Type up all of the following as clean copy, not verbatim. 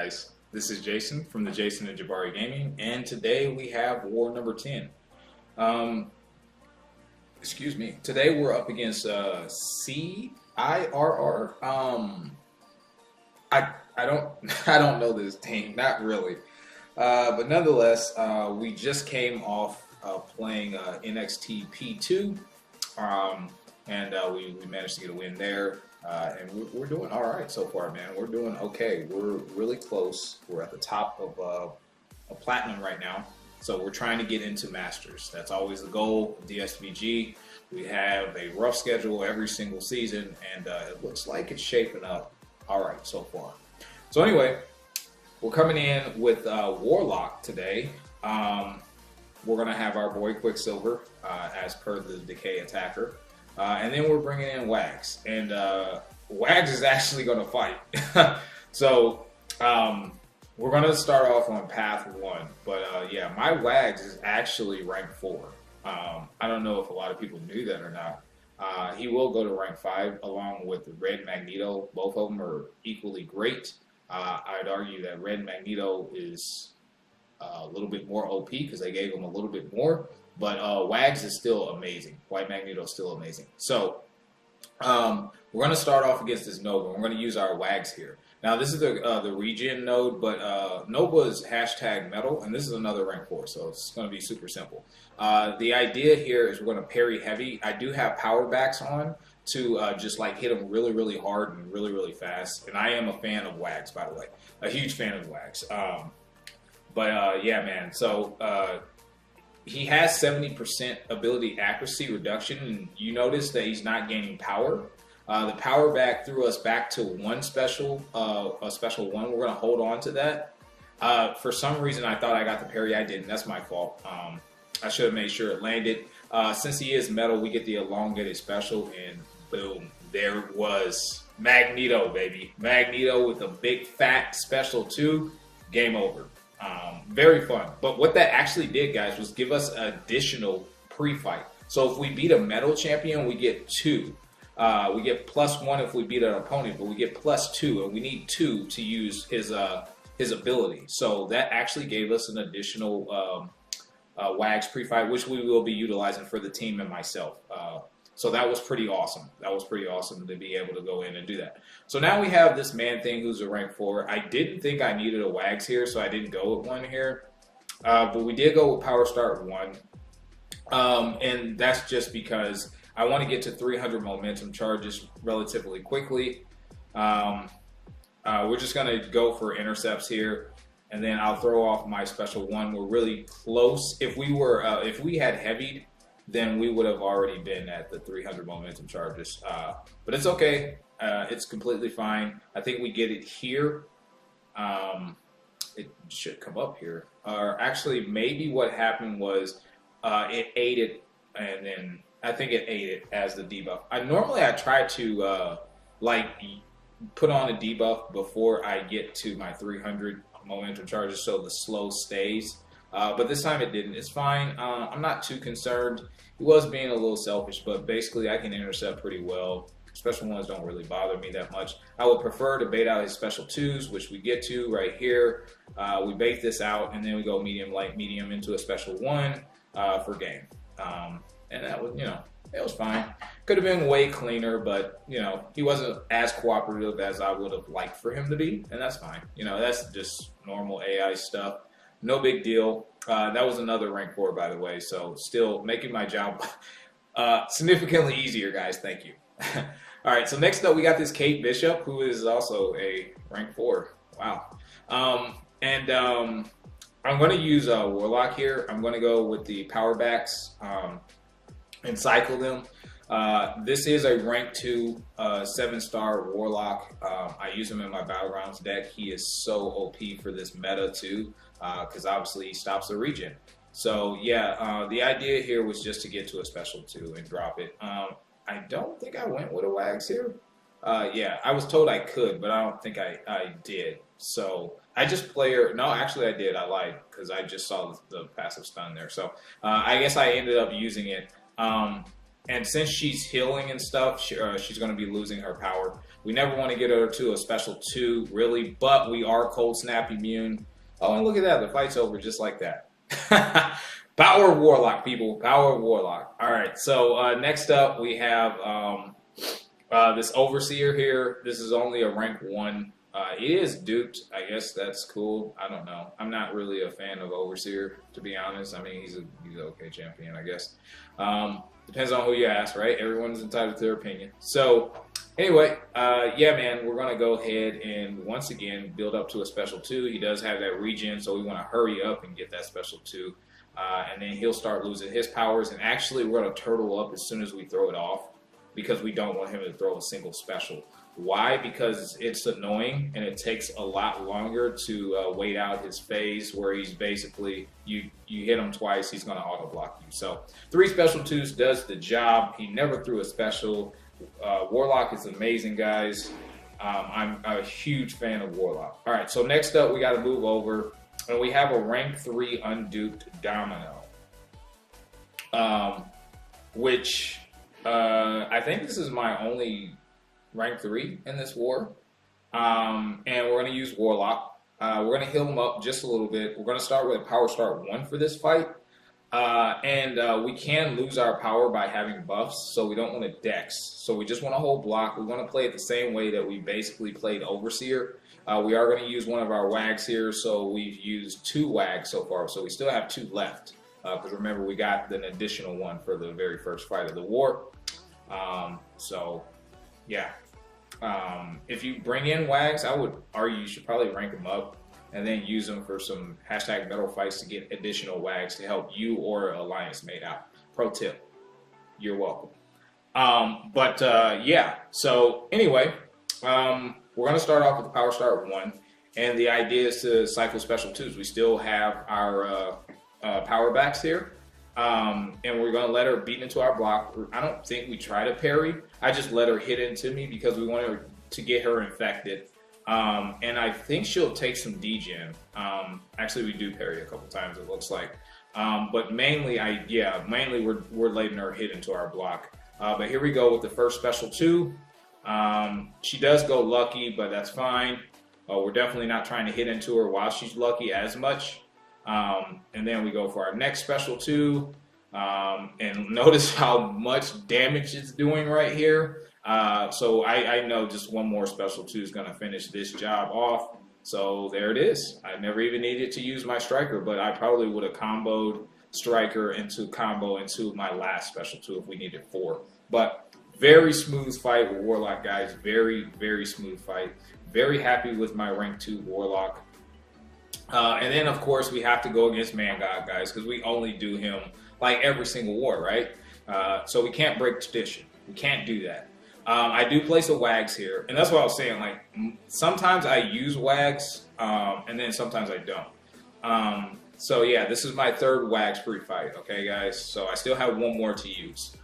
guys, this is Jason from the Jason&Jabari Gaming, and today we have war number 10. Excuse me. Today we're up against CIRR. I don't know this team, not really, but nonetheless, we just came off playing NXT P2, and we managed to get a win there. And we're doing all right so far, man. We're doing okay. We're really close. We're at the top of a platinum right now. So we're trying to get into Masters. That's always the goal of DSVG. We have a rough schedule every single season, and it looks like it's shaping up all right so far. So anyway, we're coming in with Warlock today. We're going to have our boy Quicksilver as per the Decay Attacker. And then we're bringing in Wags, and Wags is actually going to fight. So we're going to start off on path 1, but yeah, my Wags is actually rank 4. I don't know if a lot of people knew that or not. He will go to rank 5 along with Red Magneto. Both of them are equally great. I'd argue that Red Magneto is a little bit more OP because they gave him a little bit more. But Wags is still amazing. White Magneto is still amazing. So we're going to start off against this Nova. We're going to use our Wags here. Now this is the regen node, but Nova is hashtag metal, and this is another rank 4, so it's going to be super simple. The idea here is we're going to parry heavy. I do have power backs on to just like hit them really, really hard and really, really fast. And I am a fan of Wags, by the way. A huge fan of Wags. Yeah, man. So he has 70% ability accuracy reduction, and you notice that he's not gaining power. The power back threw us back to a special 1. We're going to hold on to that. For some reason, I thought I got the parry. I didn't. That's my fault. I should have made sure it landed. Since he is metal, we get the elongated special, and boom, there was Magneto, baby. Magneto with a big fat special 2. Game over. Very fun. But what that actually did, guys, was give us additional pre-fight. So if we beat a metal champion, we get 2. We get +1 if we beat an opponent, but we get +2, and we need 2 to use his ability. So that actually gave us an additional Wags pre-fight, which we will be utilizing for the team and myself. So that was pretty awesome. That was pretty awesome to be able to go in and do that. So now we have this man thing who's a rank 4. I didn't think I needed a Wags here, so I didn't go with one here. But we did go with Power Start 1. And that's just because I want to get to 300 momentum charges relatively quickly. We're just going to go for intercepts here. And then I'll throw off my special 1. We're really close. If we had heavied, then we would have already been at the 300 momentum charges. But it's okay. It's completely fine. I think we get it here. It should come up here. Or actually, maybe what happened was it ate it, and then I think it ate it as the debuff. Normally I try to like put on a debuff before I get to my 300 momentum charges, so the slow stays. But this time it didn't. It's fine. I'm not too concerned. He was being a little selfish, but basically I can intercept pretty well. Special 1s don't really bother me that much. I would prefer to bait out his special 2s, which we get to right here. We bait this out, and then we go medium, light, medium into a special 1 for game. And that was, it was fine. Could have been way cleaner, but, he wasn't as cooperative as I would have liked for him to be, and that's fine. That's just normal AI stuff. No big deal. That was another rank 4, by the way, so still making my job significantly easier, guys. Thank you. All right, so next up we got this Kate Bishop, who is also a rank 4. Wow. I'm going to use Warlock here. I'm going to go with the power backs and cycle them. This is a rank 2 7-star Warlock. I use him in my Battlegrounds deck. He is so OP for this meta too, because obviously he stops the regen. So yeah, the idea here was just to get to a special 2 and drop it. I don't think I went with a Wags here. Yeah, I was told I could, but I don't think I did. So I just no, actually I did. I lied because I just saw the passive stun there. So I guess I ended up using it. and since she's healing and stuff, she's going to be losing her power. We never want to get her to a special 2, really, but we are cold snap immune. Oh, and look at that. The fight's over just like that. Power of Warlock, people. Power of Warlock. All right, so next up we have this Overseer here. This is only a rank 1. It is duped. I guess that's cool. I don't know. I'm not really a fan of Overseer, to be honest. I mean, he's an okay champion, I guess. Depends on who you ask, right? Everyone's entitled to their opinion. So, anyway, yeah, man, we're going to go ahead and once again build up to a special 2. He does have that regen, so we want to hurry up and get that special 2. And then he'll start losing his powers. And actually, we're going to turtle up as soon as we throw it off because we don't want him to throw a single special. Why? Because it's annoying and it takes a lot longer to wait out his phase where he's basically, you hit him twice, he's going to auto block you. So 3 special 2s does the job. He never threw a special. Warlock is amazing, guys. I'm a huge fan of Warlock. All right, so next up we got to move over and we have a rank 3 unduped Domino, which I think this is my only rank 3 in this war, and we're going to use Warlock. We're going to heal him up just a little bit. We're going to start with a power start 1 for this fight, and we can lose our power by having buffs, so we don't want to dex. So we just want to hold block. We want to play it the same way that we basically played Overseer. We are going to use one of our wags here, so we've used 2 wags so far, so we still have 2 left, because remember we got an additional 1 for the very first fight of the war. So yeah, if you bring in wags, I would argue you should probably rank them up and then use them for some hashtag metal fights to get additional wags to help you or alliance mate out. Pro tip, you're welcome. Yeah, so anyway, we're going to start off with the power start 1, and the idea is to cycle special 2s. We still have our power backs here. And we're going to let her beat into our block. I don't think we try to parry. I just let her hit into me because we want her to get her infected. And I think she'll take some degen. Actually, we do parry a couple times, it looks like. But mainly, mainly we're letting her hit into our block. But here we go with the first special 2. She does go lucky, but that's fine. We're definitely not trying to hit into her while she's lucky as much. And then we go for our next special 2, and notice how much damage it's doing right here. So I know just one more special 2 is going to finish this job off. So there it is. I never even needed to use my striker, but I probably would have comboed striker into my last special 2 if we needed 4. But very smooth fight with Warlock, guys. Very, very smooth fight. Very happy with my rank 2 Warlock. And then, of course, we have to go against Man God, guys, because we only do him like every single war, right? So we can't break tradition. We can't do that. I do place a wags here, and that's what I was saying. Like, sometimes I use wags, and then sometimes I don't. So yeah, this is my 3rd wags free fight, okay, guys? So I still have 1 more to use.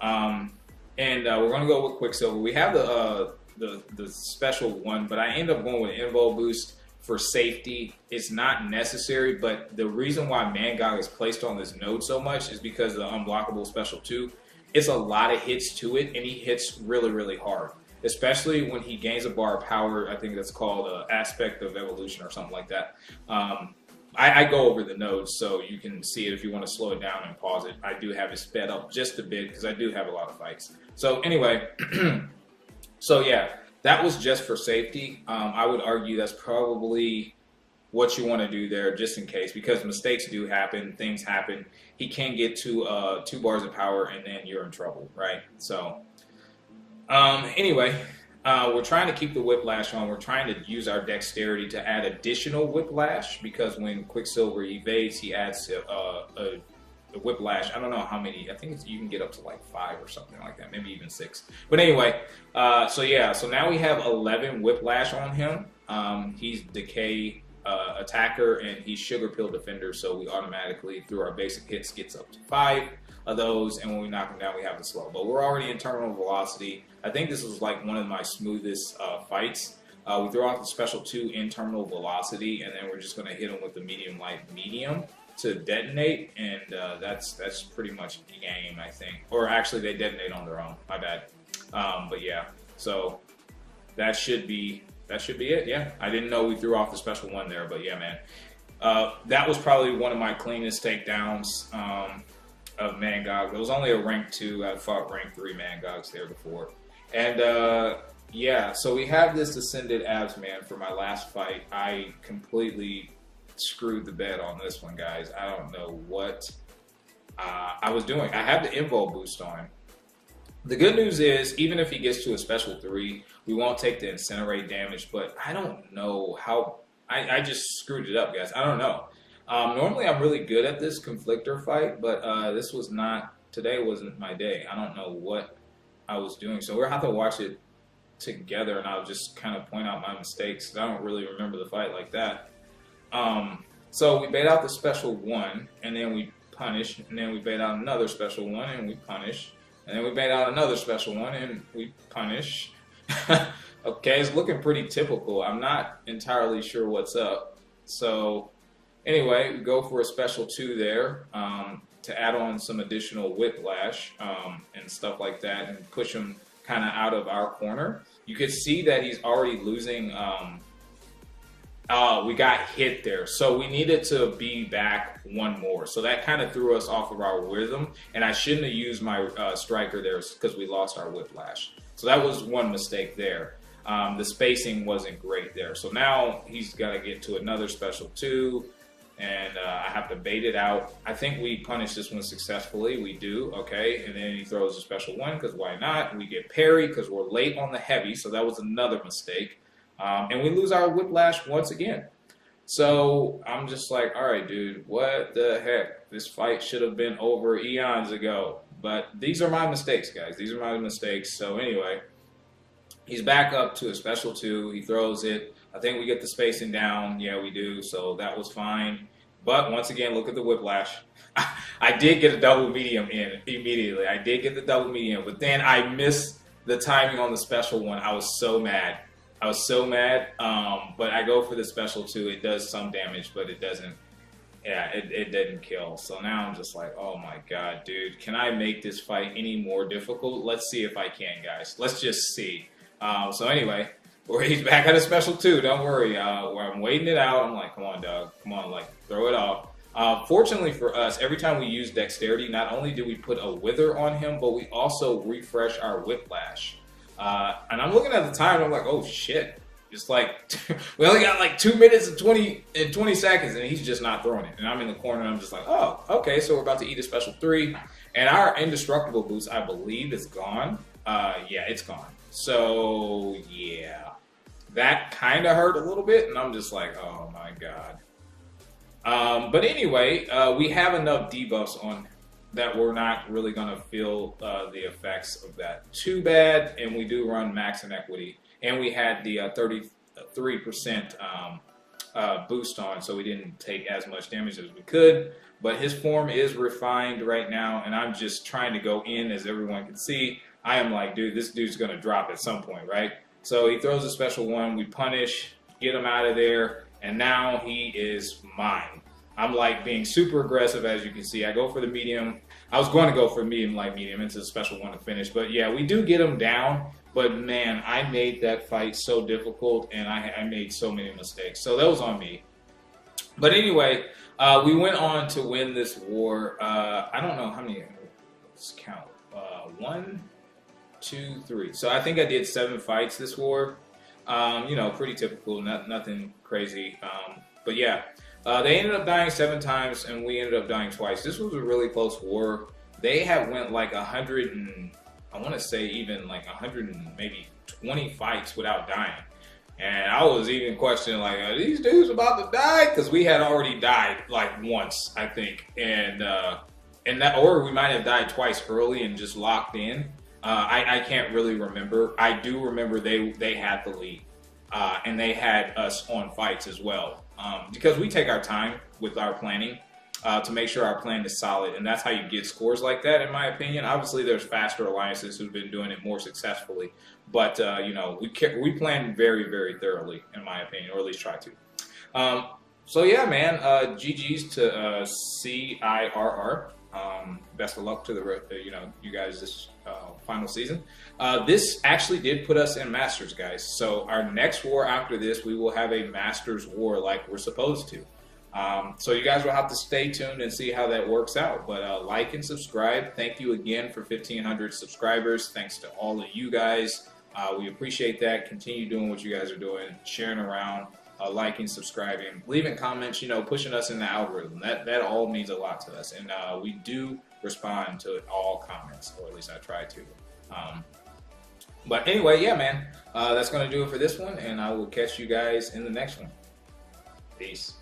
And we're going to go with Quicksilver. We have the special 1, but I end up going with Invo Boost for safety. It's not necessary, but the reason why Man God is placed on this node so much is because of the unblockable special 2. It's a lot of hits to it, and he hits really, really hard, especially when he gains a bar of power. I think that's called Aspect of Evolution or something like that. I go over the nodes so you can see it if you want to slow it down and pause it. I do have it sped up just a bit because I do have a lot of fights. So anyway, so yeah, that was just for safety. I would argue that's probably what you want to do there, just in case, because mistakes do happen, things happen. He can get to 2 bars of power, and then you're in trouble, right? So, anyway, we're trying to keep the whiplash on. We're trying to use our dexterity to add additional whiplash, because when Quicksilver evades, he adds a whiplash. I don't know how many. I think you can get up to like 5 or something like that, maybe even 6. But anyway, so yeah, so now we have 11 whiplash on him. He's decay attacker, and he's sugar pill defender, so we automatically through our basic hits gets up to 5 of those, and when we knock him down we have the slow. But we're already in terminal velocity. I think this was like one of my smoothest fights. We throw out the special 2 in terminal velocity, and then we're just going to hit him with the medium light medium. to detonate, and that's pretty much the game, I think. Or actually, they detonate on their own. My bad. But yeah, so that should be it. Yeah, I didn't know we threw off the special one there, but yeah, man, that was probably one of my cleanest takedowns of Mangog. It was only a rank 2. I fought rank 3 Mangogs there before, and yeah, so we have this Ascended Abs Man for my last fight. I completely screwed the bed on this one, guys. I don't know what I was doing. I have the Invo boost on. The good news is, even if he gets to a special 3, we won't take the incinerate damage, but I don't know how. I just screwed it up, guys. I don't know. Normally, I'm really good at this conflictor fight, but this was not. Today wasn't my day. I don't know what I was doing, so we'll have to watch it together, and I'll just kind of point out my mistakes. I don't really remember the fight like that. So we bait out the special 1, and then we punish, and then we bait out another special 1, and we punish, and then we bait out another special 1, and we punish. Okay, it's looking pretty typical. I'm not entirely sure what's up. So anyway, we go for a special 2 there to add on some additional whiplash and stuff like that, and push him kind of out of our corner. You could see that he's already losing. We got hit there, so we needed to be back 1 more. So that kind of threw us off of our rhythm, and I shouldn't have used my striker there because we lost our whiplash. So that was one mistake there. The spacing wasn't great there. So now he's got to get to another special 2, and I have to bait it out. I think we punish this one successfully. We do, okay. And then he throws a special 1 because why not? We get parry because we're late on the heavy, so that was another mistake. And we lose our whiplash once again. So I'm just like, all right, dude, what the heck? This fight should have been over eons ago. But these are my mistakes, guys. These are my mistakes. So anyway, he's back up to a special 2. He throws it. I think we get the spacing down. Yeah, we do. So that was fine. But once again, look at the whiplash. I did get a double medium in immediately. I did get the double medium. But then I missed the timing on the special 1. I was so mad. I was so mad. But I go for the special 2. It does some damage, but it doesn't. Yeah, it didn't kill. So now I'm just like, oh my god, dude. Can I make this fight any more difficult? Let's see if I can, guys. Let's just see. So anyway, he's back at a special 2. Don't worry. I'm waiting it out. I'm like, come on, dog. Come on, like, throw it off. Fortunately for us, every time we use dexterity, not only do we put a wither on him, but we also refresh our whiplash. And I'm looking at the time, and I'm like, oh shit. It's like, we only got like 2 minutes and 20 seconds, and he's just not throwing it. And I'm in the corner, and I'm just like, oh, okay, so we're about to eat a special 3. And our indestructible boost, I believe, is gone. Yeah, it's gone. So, yeah. That kind of hurt a little bit, and I'm just like, oh my god. But anyway, we have enough debuffs on that we're not really going to feel the effects of that too bad, and we do run max inequity. And we had the 33% boost on, so we didn't take as much damage as we could. But his form is refined right now, and I'm just trying to go in, as everyone can see. I am like, dude, this dude's going to drop at some point, right? So he throws a special 1. We punish, get him out of there, and now he is mine. I'm like being super aggressive, as you can see. I go for the medium. I was going to go for medium, light, medium into the special 1 to finish. But yeah, we do get him down. But man, I made that fight so difficult, and I made so many mistakes. So that was on me. But anyway, we went on to win this war. I don't know how many. Let's count. 1, 2, 3. So I think I did 7 fights this war. You know, pretty typical. Nothing crazy. But yeah, they ended up dying 7 times, and we ended up dying twice. This was a really close war. They had went like 100 and I want to say even like 100 and maybe 20 fights without dying. And I was even questioning like, are these dudes about to die? Because we had already died like once, I think. And that, or we might have died twice early and just locked in. I can't really remember. I do remember they had the lead. And they had us on fights as well. Because we take our time with our planning. To make sure our plan is solid, and that's how you get scores like that, in my opinion. Obviously, there's faster alliances who've been doing it more successfully, but you know, we plan very, very thoroughly, in my opinion, or at least try to. So yeah, man. GG's to CIRR. Best of luck to you guys this final season. This actually did put us in Masters, guys. So our next war after this, we will have a Masters war like we're supposed to. So you guys will have to stay tuned and see how that works out. But like and subscribe. Thank you again for 1,500 subscribers. Thanks to all of you guys. We appreciate that. Continue doing what you guys are doing, sharing around, liking, subscribing, leaving comments, pushing us in the algorithm. That all means a lot to us. And we do respond to all comments, or at least I try to. But anyway, yeah, man, that's going to do it for this one. And I will catch you guys in the next one. Peace.